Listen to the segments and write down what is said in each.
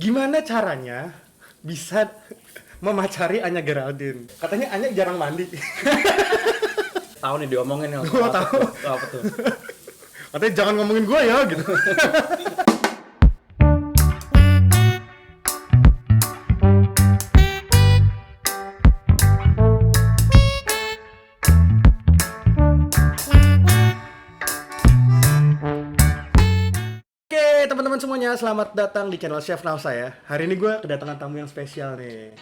Gimana caranya bisa memacari Anya Geraldine? Katanya Anya jarang mandi. Tahu nih diomongin ya. Gua tahu. Apa tuh? Katanya jangan ngomongin gue ya gitu. Oke teman-teman semuanya, selamat datang di channel Chef Nausa ya. Hari ini gue kedatangan tamu yang spesial nih.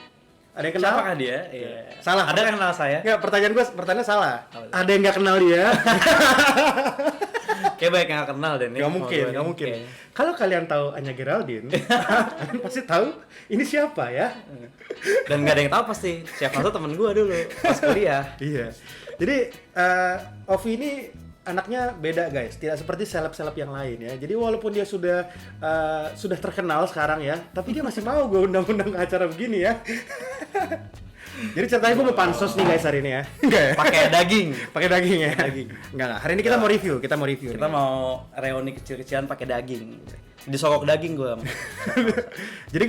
Ada yang kenal? Siapakah dia? Iya. Salah. Ada yang kenal saya? Enggak, pertanyaan salah. Apa itu? Ada yang nggak kenal dia? Kayak banyak yang nggak kenal deh nih. Gak mungkin, gak mungkin. Kayaknya. Kalau kalian tahu Anya Geraldine, kalian pasti tahu ini siapa ya? Dan nggak ada yang tahu pasti. Chef Nausa temen gue dulu pas kuliah. Iya. Jadi Ovi ini anaknya beda guys, tidak seperti seleb-seleb yang lain ya. Jadi walaupun dia sudah terkenal sekarang ya, tapi dia masih mau gue undang-undang ke acara begini ya. Jadi ceritanya gue mau pansos nih guys hari ini ya. Enggak ya? Pakai daging. Pakai daging ya? Daging. Enggak. Hari ini kita mau review, kita mau Kita nih. mau reuni kecil-kecilan pakai daging. Disogok daging gue. Jadi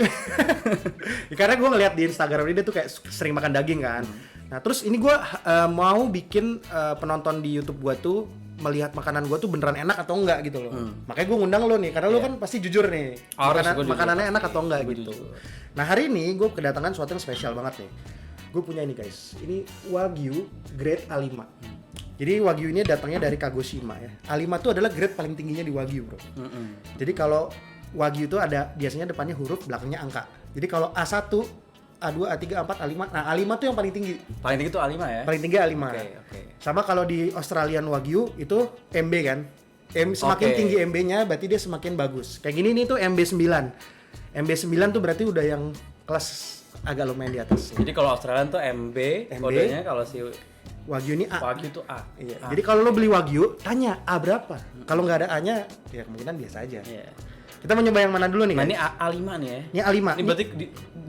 karena gue ngeliat di Instagram dia tuh kayak sering makan daging kan. Nah terus ini gue mau bikin penonton di YouTube gue tuh melihat makanan gue tuh beneran enak atau enggak gitu loh. Makanya gue ngundang lo nih, karena lo kan pasti jujur nih. Harus gua jujur, makanannya pasti. enak atau enggak Gua gitu. jujur. Nah hari ini gue kedatangan sesuatu yang spesial banget nih. Gue punya ini guys, ini Wagyu grade A5. Jadi Wagyu ini datangnya dari Kagoshima ya. A5 tuh adalah grade paling tingginya di Wagyu bro. Jadi kalau Wagyu itu ada biasanya depannya huruf, belakangnya angka. Jadi kalau A1, A2, A3, A4, A5. Nah, A5 tuh yang paling tinggi. Paling tinggi tuh A5 ya? Paling tinggi A5. Oke. Sama kalau di Australian Wagyu itu MB kan. Semakin Oke. tinggi MB-nya berarti dia semakin bagus. Kayak gini nih tuh MB9. MB9 tuh berarti udah yang kelas agak lumayan di atas. Jadi kalau Australian tuh MB, kodenya kalau si Wagyu ini A. Wagyu tuh A. Iya. A. Jadi kalau lo beli Wagyu, tanya A berapa. Kalau nggak ada A-nya, ya kemungkinan biasa aja. Iya. Kita mau nyoba yang mana dulu nih? Nah guys? ini A5 nih ya. Ini A5. Ini berarti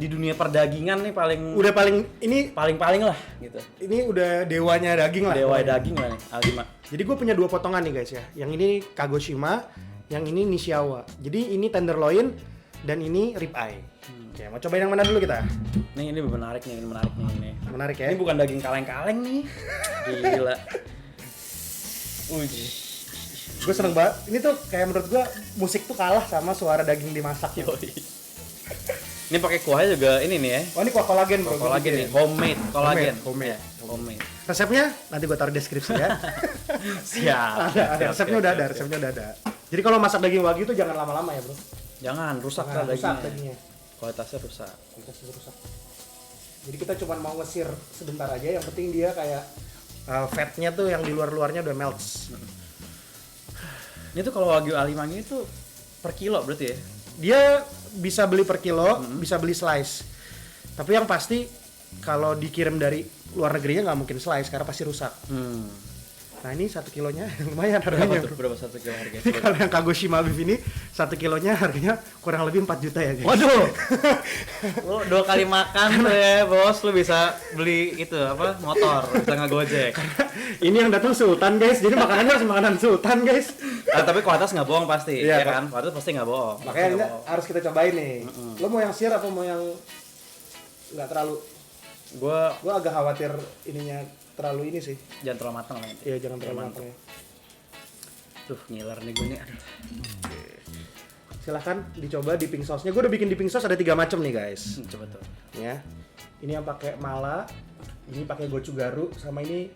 di dunia perdagingan nih udah paling lah gitu. ini udah dewanya daging lah. Dewa daging lah nih A5. Jadi gue punya dua potongan nih guys ya. Yang ini Kagoshima, yang ini Nishiawa. Jadi ini tenderloin dan ini rib eye. Oke, mau cobain yang mana dulu kita? Nih ini menarik nih, ini. Menarik ya. Ini bukan daging kaleng-kaleng nih. Gila. Gue seneng banget. Ini tuh kayak menurut gue musik tuh kalah sama suara daging dimasak. Yoi. Ini pakai kuahnya juga ini nih ya. Oh ini kuah kolagen bro. Kolagen nih, homemade kolagen. Homemade. Ya, homemade. Resepnya nanti gue taruh deskripsi ya. Siap. ada. Resepnya udah ada. Resepnya udah ada. Jadi kalau masak daging wagyu tuh jangan lama-lama ya bro. Jangan rusak Nah, lah rusak dagingnya. dagingnya. Kualitasnya rusak. Kualitasnya rusak. Jadi kita cuma mau ngesir sebentar aja. Yang penting dia kayak fatnya tuh yang di luar-luarnya udah melts. Ini tuh kalau Wagyu A5 ini tuh per kilo berarti ya? Dia bisa beli per kilo, bisa beli slice. Tapi yang pasti kalau dikirim dari luar negerinya nggak mungkin slice karena pasti rusak. Nah ini 1 kilonya lumayan harganya. Berapa 1 kilo harganya? Ini kalau yang Kagoshima beef ini 1 kilonya harganya kurang lebih 4 juta ya guys. Waduh. Lu 2 kali makan tuh ya, Bos. Lu bisa beli itu apa? Motor, bisa ngegojek. Ini yang datang sultan guys, jadi makanannya harus makanan sultan guys. Tapi kualitas nggak bohong pasti, Iya, ya kan? Kualitas pasti nggak bohong. Makanya Pasti ini nggak bohong. harus kita cobain nih. Lo mau yang siar apa mau yang nggak terlalu? Gua agak khawatir ininya terlalu ini sih. Jangan terlalu matang lah. Iya jangan terlalu mantap. matang ya. Tuh, ngiler nih gue nih. Aduh. Silahkan dicoba dipping sauce-nya. Gue udah bikin dipping sauce ada 3 macam nih guys. Coba tuh. Ya. Ini yang pakai mala, ini pakai gochugaru, sama ini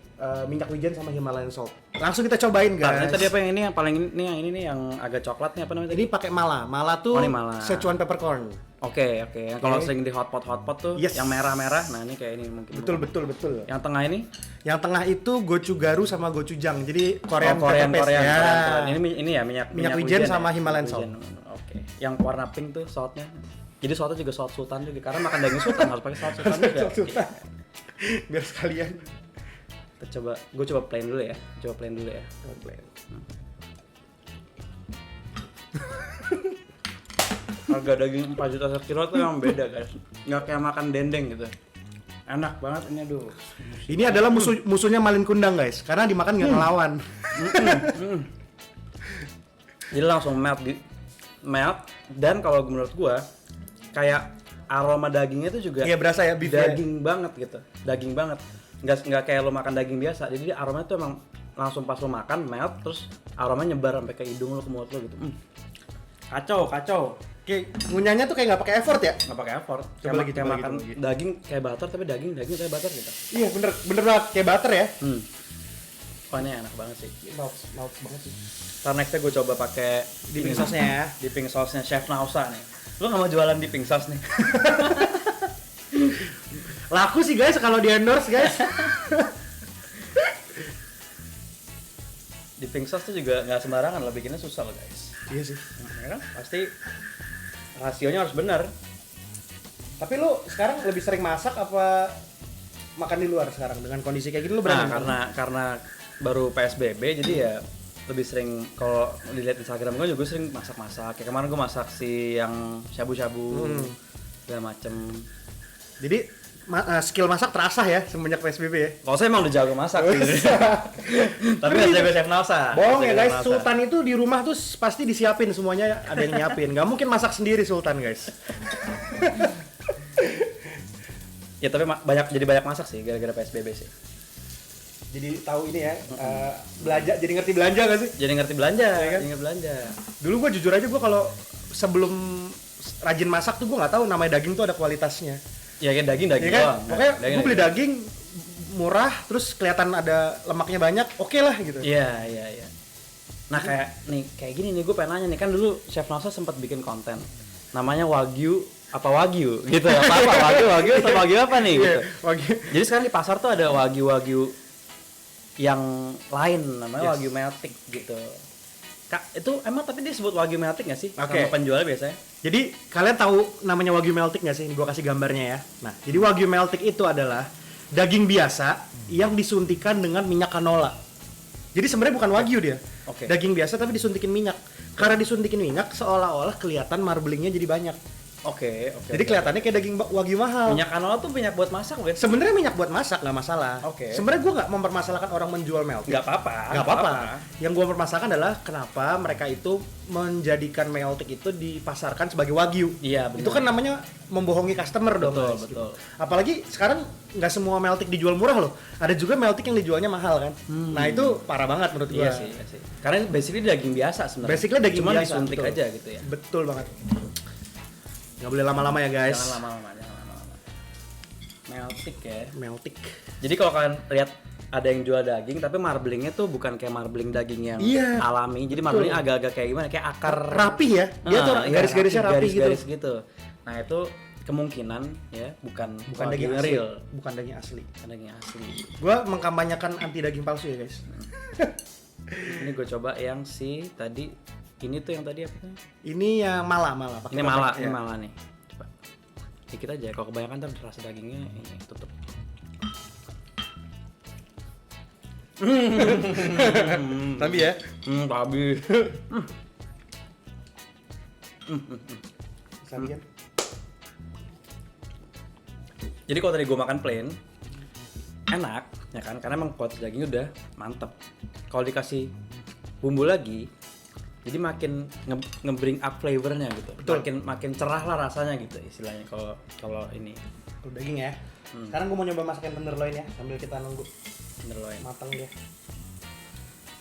minyak wijen sama Himalayan salt. Langsung kita cobain guys. Ini tadi apa yang ini yang paling ini nih yang agak coklat nih apa namanya tadi? Ini pakai mala. Mala tuh Oh, ini mala. Szechuan peppercorn. Oke. Yang kalau sering di hotpot tuh Yes. yang merah-merah. Nah, ini kayak ini mungkin. Betul. Yang tengah ini Yang tengah itu gochugaru sama gochujang. Jadi Korean Korean. ya. Ini ya minyak wijen sama ya? Himalayan Minyak salt. wijen. Oke. Yang warna pink tuh saltnya. Jadi saltnya juga salt sultan juga karena makan daging sultan harus pakai salt sultan juga. Salt sultan. Biar sekalian. Kita gue coba plain dulu ya. Harga daging 4 juta per kilo tuh yang beda guys. Nggak kayak makan dendeng gitu. Enak banget ini aduh. Ini adalah musuhnya Malin Kundang guys, karena dimakan nggak ngelawan. Jadi langsung melt dan kalau menurut gua kayak aroma dagingnya tuh juga Iya berasa ya beef-nya. daging banget gitu, daging banget. Nggak kayak lo makan daging biasa. Jadi aromanya tuh emang langsung pas lo makan melt, terus aromanya nyebar sampai ke hidung lo, ke mulut lo gitu. Kacau. Kayak ngunyahnya tuh kayak nggak pakai effort ya? Nggak pakai effort. Coba lagi, kayak coba makan lagi. daging kayak butter, tapi daging kayak butter gitu. Iya bener banget kayak butter ya. Wah ini enak banget sih. Melts banget sih. Ntar nextnya gue coba pakai Dipping sauce-nya ya. Dipping sauce-nya Chef Nausa nih. Lu nggak mau jualan dipping sauce nih? Laku sih guys kalau di endorse guys. Dipping sauce tuh juga nggak sembarangan lah, bikinnya susah loh guys. Iya sih. Ya kan? Pasti rasionya harus benar. Tapi lu sekarang lebih sering masak apa makan di luar sekarang dengan kondisi kayak gini lu berani? Karena baru PSBB jadi ya lebih sering, kalau dilihat Instagram gue juga sering masak-masak. Kayak kemarin gue masak si yang shabu-shabu segala macem. Jadi skill masak terasah ya semenjak PSBB ya. Kalau saya emang udah jago masak gitu. Tapi nggak jago Chef Nausa. Bohong ya guys, Sultan itu di rumah tuh pasti disiapin semuanya, ada yang nyiapin. Gak mungkin masak sendiri Sultan guys. Ya tapi banyak masak sih gara-gara PSBB sih. Jadi tahu ini ya, belanja, jadi ngerti belanja gak sih? Jadi ngerti belanja, Ya kan? jadi ngerti belanja. Dulu gue jujur aja gue kalau sebelum rajin masak tuh gue nggak tahu namanya daging tuh ada kualitasnya. Ya kayak daging Ya kan? doang. Pokoknya gue beli daging murah, terus kelihatan ada lemaknya banyak, oke lah gitu. Iya. Nah kayak gini nih, gue pengen nanya nih, kan dulu Chef Nausa sempat bikin konten namanya Wagyu gitu. Wagyu atau Wagyu apa nih gitu. Wagyu. Jadi sekarang di pasar tuh ada Wagyu yang lain namanya Wagyu Meltik gitu. Kak, itu emang tapi dia sebut Wagyu Meltik nggak sih? Oke. Sama penjualnya biasanya? Jadi kalian tahu namanya Wagyu Meltik nggak sih? Ini gue kasih gambarnya ya. Nah, jadi Wagyu Meltik itu adalah daging biasa yang disuntikan dengan minyak canola. Jadi sebenarnya bukan Wagyu dia. Oke. Daging biasa tapi disuntikin minyak. Karena disuntikin minyak seolah-olah kelihatan marblingnya jadi banyak. Oke. Jadi kelihatannya kayak daging Wagyu mahal. Minyak canola tuh minyak buat masak bukan? Sebenarnya minyak buat masak nggak masalah. Oke. Sebenarnya gue nggak mempermasalahkan orang menjual meltik. Nggak apa-apa. Yang gue permasalahkan adalah kenapa mereka itu menjadikan meltik itu dipasarkan sebagai Wagyu. Iya, benar. Itu kan namanya membohongi customer dong. Betul, guys, betul. gitu. Apalagi sekarang nggak semua meltik dijual murah loh. Ada juga meltik yang dijualnya mahal kan. Nah itu parah banget menurut gue. Iya sih. Karena basically daging biasa sebenarnya. Basically daging Cuma biasa. disuntik betul. aja gitu ya. Betul banget. Nggak boleh lama-lama ya guys. Jangan lama-lama. Meltik ya. Meltik. Jadi kalau kalian lihat ada yang jual daging tapi marblingnya tuh bukan kayak marbling daging yang Iya, alami. Jadi betul. marblingnya agak-agak kayak gimana? Kayak akar Rapi ya. Dia tuh iya, garis-garisnya rapi garis-garis gitu. gitu. Nah, itu kemungkinan ya bukan Daging asli. real, Bukan daging asli. bukan daging asli. Gua mengkampanyekan anti daging palsu ya guys. Ini gue coba yang si tadi, ini tuh yang tadi apa tuh? Ini yang mala pakai Ini mala, topeng, ini ya. mala nih. Coba. Dikit aja, kalau kebanyakan ntar rasa dagingnya ini tutup. Tapi ya. Babi. Sabi kan. Jadi kalau tadi gue makan plain, enak, ya kan? Karena emang kualitas dagingnya udah mantep. Kalau dikasih bumbu lagi, jadi makin nge-bring up flavornya gitu. Betul. Makin cerah lah rasanya gitu istilahnya kalau ini Kalau daging ya. Sekarang gue mau nyoba masakin tenderloin ya sambil kita nunggu tenderloin. matang dia.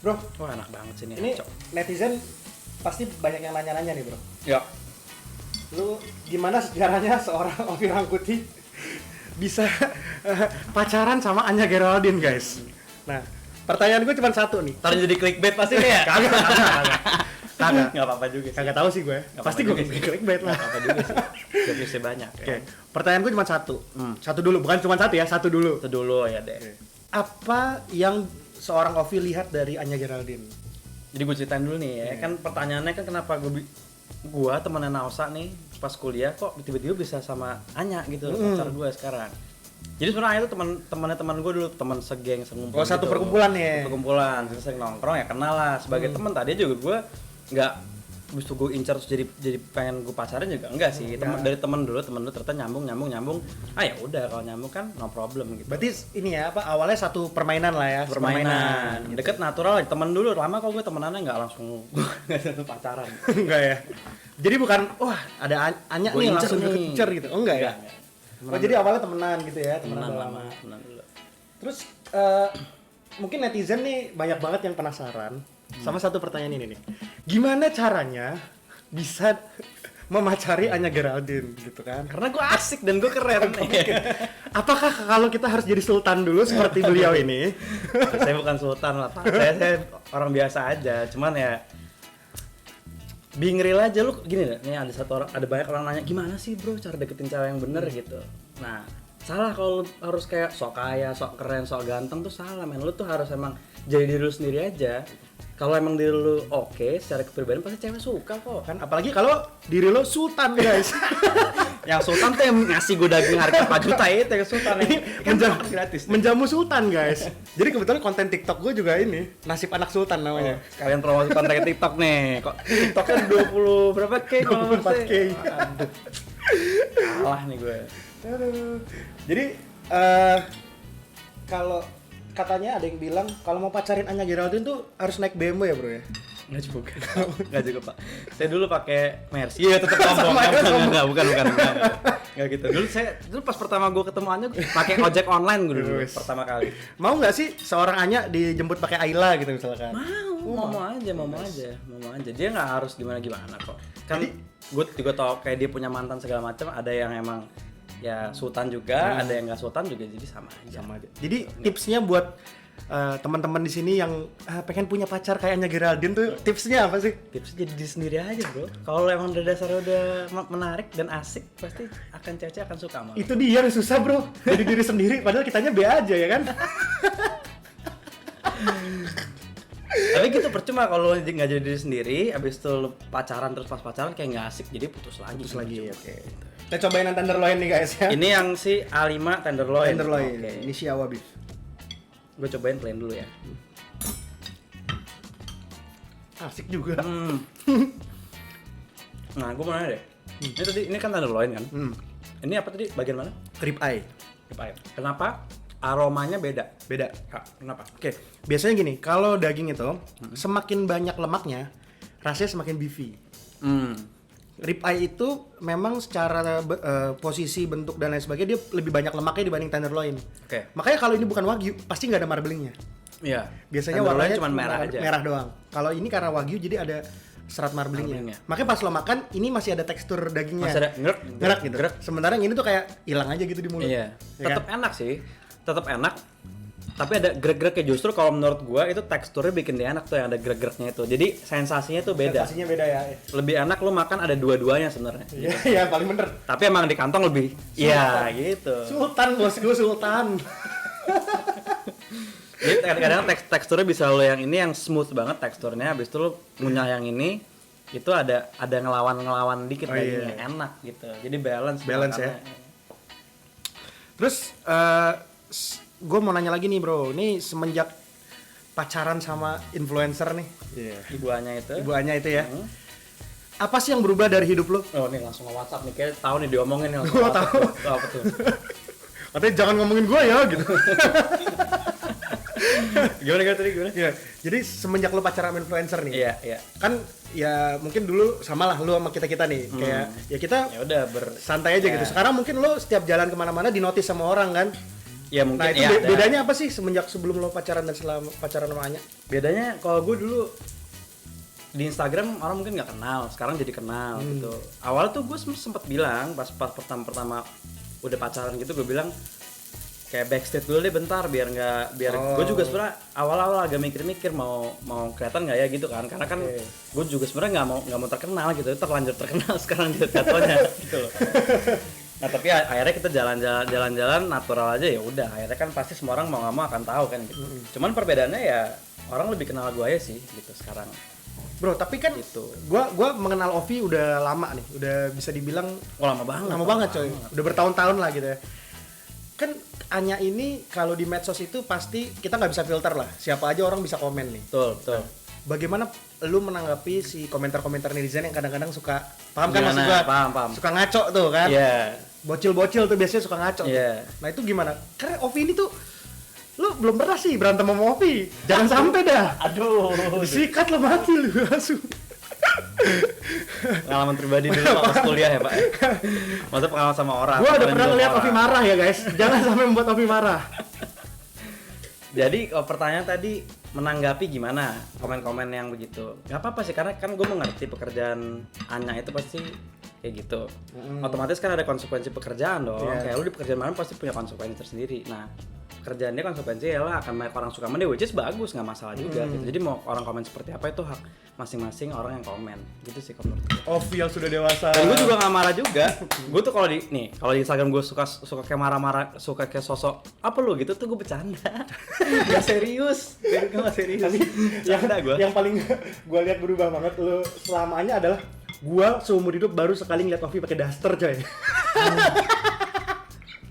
Bro, Wah enak banget sih ini Cok. netizen pasti banyak yang nanya-nanya nih bro. Ya. Lu gimana sejarahnya seorang Ovi Rangkuti bisa pacaran sama Anya Geraldine guys? Nah, pertanyaan gue cuma satu nih. Ntar jadi clickbait pasti nih ya? Kagak. Nggak apa-apa juga sih. Kagak tahu sih gue. Nggak Pasti apa-apa gue juga sih. clickbait lah. Nggak apa-apa juga sih. Jokesnya banyak ya. Oke, pertanyaan gue cuma satu. Satu dulu, bukan cuma satu ya, satu dulu. Itu dulu ya deh. Apa yang seorang Ovi lihat dari Anya Geraldine? Jadi gue ceritain dulu nih ya, kan pertanyaannya kan kenapa gua temennya Nausa nih pas kuliah kok tiba-tiba bisa sama Anya gitu, pacar gue sekarang. Jadi sebenarnya Anya itu teman gue dulu, teman segeng, sengumpul. Oh, satu gitu. perkumpulan ya? Satu perkumpulan, terus sering nongkrong ya kenal lah sebagai teman. Tadi juga gue nggak habis itu gue incar terus jadi pengen gue pacaran juga enggak sih. Dari temen dulu ternyata nyambung. Ya udah kalau nyambung kan no problem gitu. Berarti ini ya apa awalnya satu permainan lah ya. Permainan. Gitu. Deket natural aja. Temen dulu lama kok gue temenannya enggak langsung enggak satu pacaran. Enggak ya. Jadi bukan wah ada Anya Gua nih incer langsung nih. kecer gitu. Oh enggak ya. Oh jadi awalnya temenan gitu ya, Temenan lama. dulu. Terus mungkin netizen nih banyak banget yang penasaran sama satu pertanyaan ini nih. Gimana caranya bisa memacari Anya Geraldine gitu kan? Karena gue asik dan gue keren. Apakah kalau kita harus jadi sultan dulu seperti beliau ini? Saya bukan sultan lah, Pak. Saya orang biasa aja. Cuman ya being real aja lu gini deh. Nih ada banyak orang nanya gimana sih bro cara deketin cewek yang bener gitu. Nah salah kalau harus kayak sok kaya, sok keren, sok ganteng tuh salah men. Lu tuh harus emang jadi diri lu sendiri aja. Kalau emang diri lu oke, secara kepribadian pasti cewek suka kok. Kan apalagi kalau diri lo sultan guys. Yang sultan tuh yang ngasih gue daging harga 4 juta itu yang sultan ini kan gratis. Menjamu sultan guys. Jadi kebetulan konten TikTok gue juga ini nasib anak sultan namanya. Kalian promosi konten TikTok nih. Kok TikToknya 20 berapa K? 24K. Aduh. Kalah nih gue. Aduh. Jadi kalau katanya ada yang bilang kalau mau pacarin Anya Geraldine tuh harus naik BMW ya bro ya? Nggak juga pak. Saya dulu pakai Mercy. Iya tetap sombong. Nggak, bukan. Nggak gitu. Dulu pas pertama gue ketemu Anya, pakai ojek online gue dulu pertama kali. Mau nggak sih seorang Anya dijemput pakai Ayla gitu misalkan? Mau aja. Dia nggak harus gimana kok. Kan gue juga tau kayak dia punya mantan segala macam. Ada yang emang ya sultan juga, ada yang nggak sultan juga, jadi sama aja. Jadi tipsnya buat teman-teman di sini yang pengen punya pacar kayak Anya Geraldine tuh tipsnya apa sih? Tipsnya jadi diri sendiri aja bro. Kalau emang udah dasarnya udah menarik dan asik, pasti cewek akan suka sama. Itu dia yang susah bro, jadi diri sendiri. Padahal kitanya B aja ya kan? Tapi gitu percuma kalau nggak jadi diri sendiri, abis itu lu pacaran terus pas pacaran kayak nggak asik, jadi putus lagi. Oke. Kita cobain yang tenderloin nih guys ya. Ini yang si A5 tenderloin. Ini Shiawa beef. Gue cobain plain dulu ya. Asik juga. Nah, gue mau nanya deh. Ini kan tenderloin kan? Ini apa tadi? Bagian mana? Rib eye. Rib eye. Kenapa aromanya beda? Beda. Kenapa? Oke, biasanya gini, kalau daging itu semakin banyak lemaknya, rasanya semakin beefy. Rib eye itu memang secara posisi, bentuk dan lain sebagainya dia lebih banyak lemaknya dibanding tenderloin. Oke. Makanya kalau ini bukan wagyu, pasti nggak ada marblingnya. Iya. Biasanya warnanya cuma merah aja. Merah doang. Kalau ini karena wagyu jadi ada serat marblingnya. Makanya pas lo makan ini masih ada tekstur dagingnya. Masih ada ngerak gitu. Sementara yang ini tuh kayak hilang aja gitu di mulut. Iya. Tetap enak sih. Tetap enak. Tapi ada greg-gregnya, justru kalau menurut gua itu teksturnya bikin dia enak tuh yang ada greg-gregnya itu. Jadi sensasinya tuh beda. Sensasinya beda ya. Lebih enak lu makan ada dua-duanya sebenarnya. Iya, iya paling bener. Tapi emang di kantong lebih. Iya, gitu. Sultan bosku, sultan. Jadi kadang-kadang teksturnya bisa lo yang ini yang smooth banget teksturnya, habis itu lo ngunyah yang ini itu ada ngelawan dikit dagingnya, enak gitu. Jadi balance ya. Terus gue mau nanya lagi nih bro, ini semenjak pacaran sama influencer nih, Ibu Anya itu ya, apa sih yang berubah dari hidup lo? Oh nih langsung WhatsApp nih, kayak tahu nih diomongin nih langsung. Gue tahu. Apa tuh? Katanya jangan ngomongin gue ya gitu. Gimana? Ya, jadi semenjak lo pacaran sama influencer nih, iya. Kan ya mungkin dulu sama lah lo sama kita nih, kayak ya kita ya udah santai aja gitu. Sekarang mungkin lo setiap jalan kemana-mana dinotis sama orang kan. Ya mungkin. Nah itu bedanya apa sih semenjak sebelum lo pacaran dan selama pacaran sama Anya? Bedanya kalau gue dulu di Instagram orang mungkin nggak kenal, sekarang jadi kenal gitu. Awalnya tuh gue sempet bilang pas pertama udah pacaran gitu, gue bilang kayak backstage dulu deh bentar biar gue juga sebenarnya awal-awal agak mikir-mikir mau kelihatan nggak ya gitu kan, karena kan gue juga sebenarnya nggak mau terkenal gitu, terlanjur terkenal sekarang jatuhnya gitu loh. Nah tapi akhirnya kita jalan-jalan natural aja, ya udah akhirnya kan pasti semua orang mau nggak mau akan tahu kan gitu. Cuman perbedaannya ya orang lebih kenal gue aja sih gitu sekarang. Bro, tapi kan itu gua mengenal Ovi udah lama nih, udah bisa dibilang lama banget coy. Udah bertahun-tahun lah gitu ya. Kan Anya ini kalau di medsos itu pasti kita nggak bisa filter lah, siapa aja orang bisa komen nih. Betul. bagaimana lu menanggapi si komentar-komentar netizen yang kadang-kadang suka paham kan maksud Gimana? gua? Paham. Suka ngaco tuh kan? Iya. Bocil-bocil tuh biasanya suka ngaco. Iya. Nah itu gimana? Karena Ovi ini tuh lu belum pernah sih berantem sama Ovi. Jangan sampai dah. Aduh. Disikat lo mati lu langsung. Pengalaman pribadi dulu pas kuliah ya, Pak. Maksudnya pengalaman sama orang. Gua udah Kalian pernah dua ngeliat orang. Ovi marah ya guys. Jangan sampai membuat Ovi marah. Jadi pertanyaan tadi menanggapi gimana komen-komen yang begitu? Gak apa-apa sih karena kan gue mengerti pekerjaan Anya itu pasti kayak gitu. Otomatis kan ada konsekuensi pekerjaan dong. Iya. Kayak lu di pekerjaan mana pasti punya konsekuensi tersendiri. Nah kerjaan dia konsekuensi ya akan banyak orang suka sama dia, which is bagus, nggak masalah juga gitu. Jadi mau orang komen seperti apa itu hak masing-masing orang yang komen gitu sih kalau menurut gue. Ovi yang sudah dewasa. Dan gue juga nggak marah juga. Gue tuh kalau di Instagram gue suka kayak marah-marah, suka kayak sosok apa lu gitu tuh gue bercanda. Gak serius. Gue nggak serius. yang paling gue lihat berubah banget lu selamanya adalah gua seumur hidup baru sekali ngeliat Ovi pakai daster coy.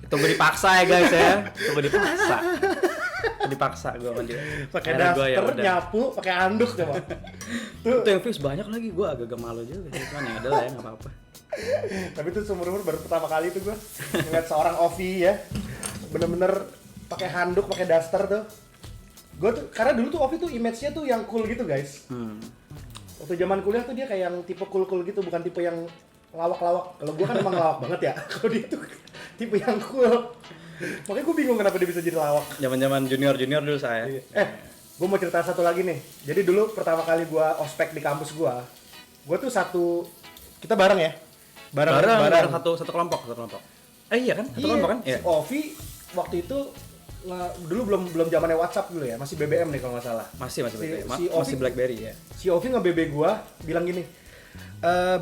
Tunggu dipaksa ya guys ya. Tunggu dipaksa gue sama dia. Pakai Akhirnya gua ya daster, udah. nyapu, pakai anduk coba. Itu yang views banyak lagi, gue agak malu juga. Cuman ya udah lah ya nggak apa-apa. Tapi itu seumur umur baru pertama kali itu gua ngeliat seorang Ovi ya, bener-bener pakai handuk, pakai daster tuh. Gue tuh karena dulu tuh Ovi tuh image-nya tuh yang cool gitu guys. Waktu zaman kuliah tuh dia kayak yang tipe cool gitu, bukan tipe yang lawak-lawak. Kalau gua kan emang lawak banget ya. Kalau dia tuh tipe yang cool. Makanya gue bingung kenapa dia bisa jadi lawak. Zaman junior dulu saya. Gue mau cerita satu lagi nih. Jadi dulu pertama kali gue ospek di kampus gue tuh kita bareng ya. Bareng satu kelompok. Iya kan? Satu kelompok kan? Si Iya. Ovi waktu itu dulu belum zamannya WhatsApp dulu ya, masih BBM nih kalau nggak salah. Masih si masih Ovi- BlackBerry ya. Si Ovi nge-BB gue bilang gini,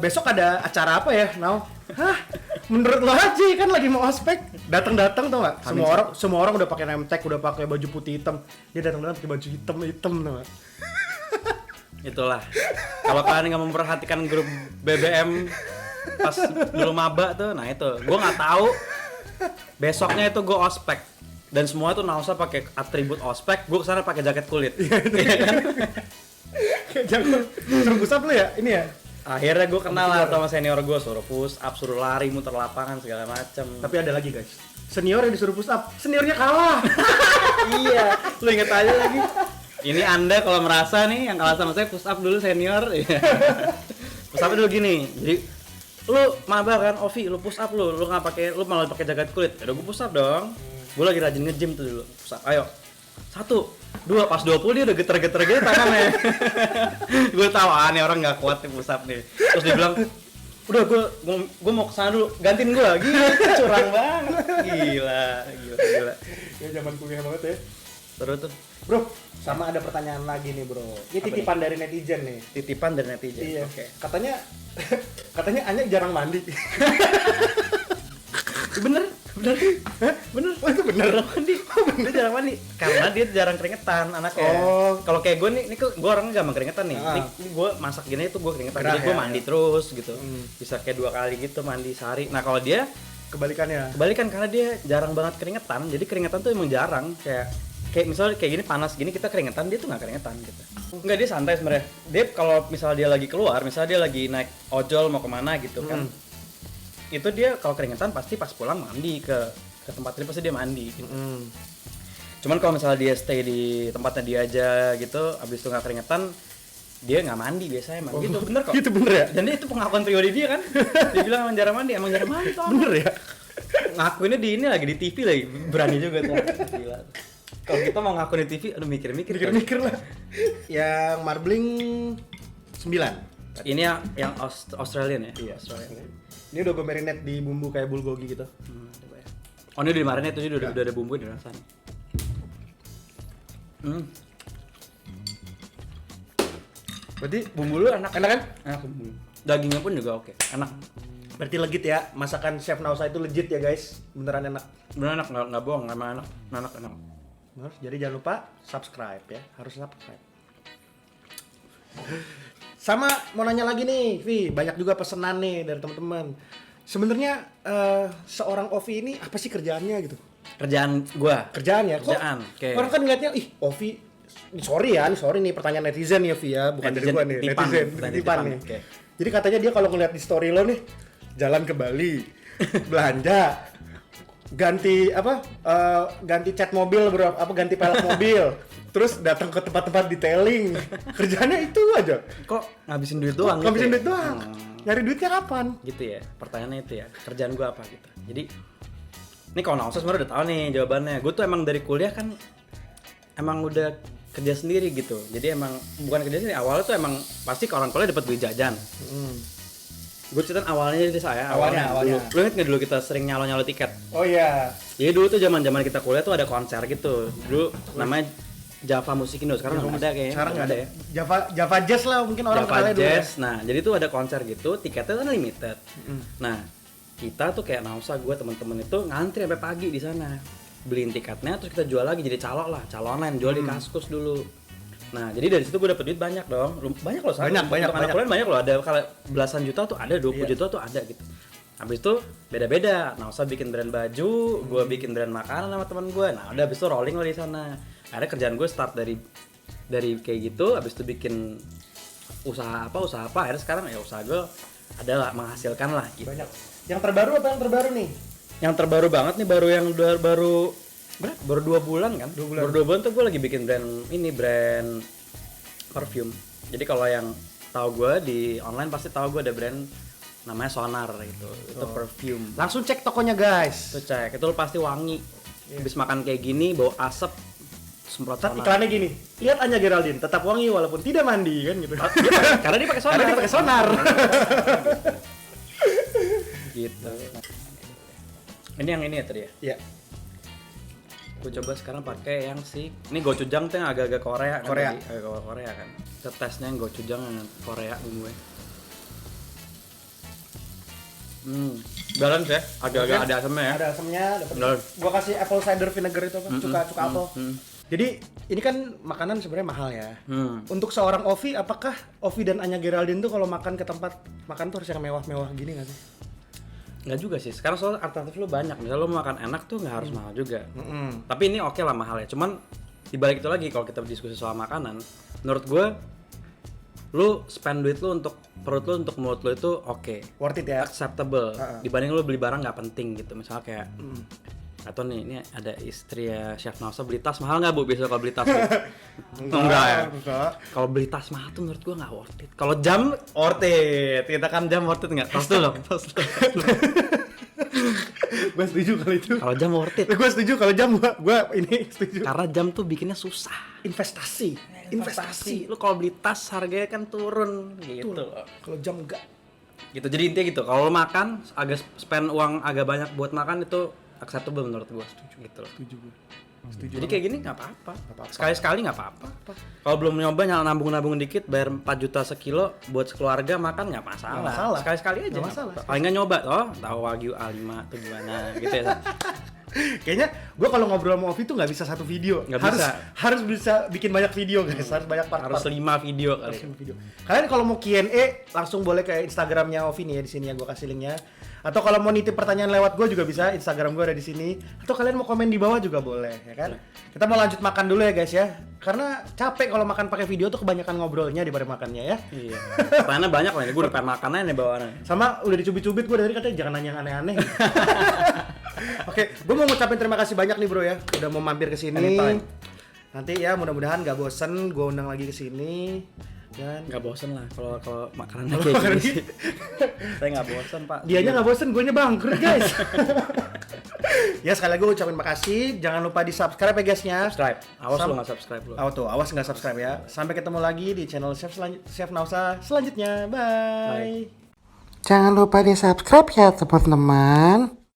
besok ada acara apa ya, Now? Hah? Menurut lo aja kan lagi mau ospek, datang tau nggak? Semua orang udah pakai name tag, udah pakai baju putih hitam, dia datang pakai baju hitam tau nggak? Itulah. Kalau kalian nggak memperhatikan grup BBM pas dulu maba tuh, nah itu. Gue nggak tahu. Besoknya itu gue ospek dan semua tuh nausa pakai atribut ospek. Gue kesana pakai jaket kulit. Iya kan? Kayak jago suruh pusat lo ya, ini ya. Akhirnya gue kenal lah sama senior gue, suruh push up, suruh lari, muter lapangan segala macem. Tapi ada lagi guys, senior yang disuruh push up, seniornya kalah. Iya, lu inget aja lagi. Ini Anda kalau merasa nih yang kalah sama saya push up dulu senior. Push up dulu gini. Jadi lu maba kan, Ovi, lu push up lu nggak pakai, lu malah pakai jaket kulit. Udah gue push up dong. Gue lagi rajin nge-gym tuh dulu. Push up. Ayo. 1, 2, pas 20 dia udah geter-geter gitu tangannya. Gue tahu nih orang nggak kuat nih push up nih. Terus dia bilang, udah gue mau kesana dulu, gantiin gue. Gila, curang banget. Gila. Ya zaman kuliah banget ya. Terus tuh. Bro, sama ada pertanyaan lagi nih bro. Ini titipan dari netizen nih. Titipan dari netizen. Iya. Oke. Katanya Anya jarang mandi. Bener. Bener. Oh itu bener. Jarang mandi. Dia jarang mandi karena dia jarang keringetan anaknya. Oh. Kalau kayak gue nih gue orangnya gampang keringetan nih. Ah. Ini gue masak gini tuh gue keringetan. Gerah Jadi gue ya, mandi ya. terus gitu. Bisa kayak 2 kali gitu mandi sehari. Nah kalau dia Kebalikannya. kebalikan karena dia jarang banget keringetan. Jadi keringetan tuh emang jarang. Kayak misalnya kayak gini panas gini kita keringetan, dia tuh nggak keringetan gitu. Enggak, dia santai sebenarnya. Dia kalau misalnya dia lagi keluar, misalnya dia lagi naik ojol mau kemana gitu kan. Itu dia kalau keringetan pasti pas pulang mandi ke tempat ini pasti dia mandi gitu. Cuman kalau misalnya dia stay di tempatnya dia aja gitu, abis itu nggak keringetan, dia nggak mandi biasanya emang. Gitu bener kok. Gitu bener ya? Dan dia itu pengakuan pribadi dia kan. Dia bilang emang jarang mandi tuh. Bener ya? Ngakuinnya di ini lagi di TV lagi, berani juga tuh. Gila. Kalau kita mau ngakuin di TV, aduh Mikir-mikir lah. Yang marbling 9. Ini yang Australian ya? Iya, ini udah gue marinate di bumbu kayak bulgogi gitu. Oh ini udah dimarinate tuh, udah ada bumbu di rasanya. Berarti Bumbu lu enak enak kan? Enak bumbu. Dagingnya pun juga oke, enak. Berarti legit ya, masakan Chef Nausa itu legit ya guys. Beneran enak. Bener enak, nggak bohong, emang enak. Enak. Jadi jangan lupa subscribe ya, harus subscribe. Sama mau nanya lagi nih, Vi, banyak juga pesanan nih dari teman-teman. Sebenarnya seorang Ovi ini apa sih kerjaannya gitu? Kerjaan gua. Kerjaan ya? Kok Kerjaan, oke. orang kan ngeliatnya, ih Ovi sorry nih pertanyaan netizen ya Vi ya, bukan dari Netizen gua nih, titipan, netizen bukan titipan titipan, nih. oke. Jadi katanya dia kalau ngeliat di story lo nih, jalan ke Bali, belanja, ganti cat mobil bro, ganti pelek mobil, terus datang ke tempat-tempat detailing, kerjanya itu aja. Kok ngabisin duit doang? Ngabisin gitu duit doang. Nyari duitnya kapan? Gitu ya, pertanyaannya itu ya, kerjaan gue apa gitu. Jadi ini kalau Nausa sebenarnya udah tahu nih jawabannya. Gue tuh emang dari kuliah kan emang udah kerja sendiri gitu. Jadi emang bukan kerja sendiri, awalnya tuh emang pasti ke orang kuliah dapat duit jajan. Gue ceritain awalnya dari saya. Awalnya. Lu inget nggak dulu kita sering nyalo tiket? Oh iya. Jadi dulu tuh zaman kita kuliah tuh ada konser gitu. Dulu namanya Java Music Indo, sekarang nggak ada kayaknya. Sekarang nggak ada ya. Java Jazz lah mungkin orang Java kenalnya dulu. Ya. Jazz. Nah, jadi tuh ada konser gitu, tiketnya kan limited. Nah, kita tuh kayak Nausa, gue teman-teman itu ngantri sampai pagi di sana. Beliin tiketnya terus kita jual lagi jadi calo online, jual di Kaskus dulu. Nah, jadi dari situ gue dapet duit banyak dong. Banyak loh, Banyak. Anak kuliah banyak loh, ada kalau belasan juta tuh ada, 20 juta tuh ada gitu. Habis itu beda-beda. Nausa bikin brand baju, gue bikin brand makanan sama teman gue. Nah, udah habis itu rolling lah di sana. Akhirnya kerjaan gue start dari kayak gitu, habis itu bikin usaha apa, akhirnya sekarang ya usaha gue adalah menghasilkan lah gitu. Banyak. Yang terbaru apa yang terbaru nih? Yang terbaru banget nih baru 2 bulan kan? 2 bulan. Baru 2 bulan tuh gue lagi bikin brand parfum. Jadi kalau yang tahu gue di online pasti tahu gue ada brand namanya Sonar gitu. Itu parfum. Langsung cek tokonya guys. Tuh cek, itu lo pasti wangi. Habis makan kayak gini bau asap semprot Sonar. Iklannya gini, lihat Anya Geraldine tetap wangi walaupun tidak mandi kan gitu. Karena dia pakai Sonar. Karena dia pakai Sonar. Gitu. Ini yang ini ya tadi ya? Iya. Gue coba sekarang pakai yang ini gochujang tuh yang agak-agak Korea kan. Korea. Agak Korea kan. Tesnya yang gochujang yang Korea gue. Balance ya, agak-agak ada asamnya ya. Ada asamnya, dapat. Balance. Gua kasih apple cider vinegar itu apa? Cuka apel. Jadi ini kan makanan sebenarnya mahal ya. Untuk seorang Ovi, apakah Ovi dan Anya Geraldine tuh kalau makan ke tempat makan tuh harus yang mewah-mewah gini nggak sih? Nggak juga sih, sekarang soal alternatif lu banyak. Misalnya lu mau makan enak tuh nggak harus mahal juga. Tapi ini oke lah mahal ya. Cuman dibalik itu lagi kalau kita berdiskusi soal makanan, menurut gue lu spend duit lu untuk perut lu, untuk mulut lu itu oke. Worth it ya? Acceptable. Dibanding lu beli barang nggak penting gitu. Misalnya kayak atau nih, ini ada istri ya Chef Nausa beli tas mahal nggak bu? Biasa kalau beli tas enggak ya? Kalau beli tas mahal tuh menurut gua nggak worth it. Kalau jam worth it, kita kan jam worth it nggak? Tos dulu. Gue setuju kalau itu. Kalau jam worth it. Gue setuju kalau jam, gue ini setuju. Karena jam tuh bikinnya susah. Investasi. Lu kalau beli tas harganya kan turun gitu. Kalau jam enggak. Gitu. Jadi intinya gitu. Kalau lu makan agak spend uang agak banyak buat makan itu acceptable menurut gua. Gitu loh. Setuju. Jadi kayak gini nggak apa-apa. Sekali-sekali nggak apa-apa. Kalau belum nyoba nabung dikit, bayar 4 juta sekilo buat sekeluarga makan nggak masalah. Sekali-sekali aja. Nggak masalah. Paling nggak nyoba, tahu Wagyu A5 tuh gimana gitu ya. Kayaknya gue kalau ngobrol sama Ovi tuh nggak bisa satu video. Harus bisa bikin banyak video guys. Harus banyak part. Harus 5 video kali. Kalian kalau mau Q&A langsung boleh ke Instagramnya Ovi nih ya, di sini ya gue kasih linknya. Atau kalau mau nitip pertanyaan lewat gue juga bisa, Instagram gue ada di sini. Atau kalian mau komen di bawah juga boleh, ya kan? Kita mau lanjut makan dulu ya guys ya. Karena capek kalau makan pakai video tuh kebanyakan ngobrolnya daripada makannya ya. Iya. Pertanyaannya banyak lah, gue udah pengen makannya nih bawaannya. Sama udah dicubit-cubit gue dari katanya jangan nanya yang aneh-aneh. Oke, gue mau ngucapin terima kasih banyak nih bro ya, udah mau mampir ke sini. Nanti ya mudah-mudahan gak bosen gue undang lagi ke sini. Dan nggak bosen lah kalau makanannya kayak gini sih. Saya nggak bosen pak. Dianya nggak bosen, gue nya bangkrut guys. Ya sekali lagi gue ucapin makasih. Jangan lupa di subscribe ya guysnya. Subscribe. Awas lo nggak subscribe lo. Awas nggak subscribe ya. Sampai ketemu lagi di channel Chef Nausa selanjutnya. Bye. Jangan lupa di subscribe ya teman-teman.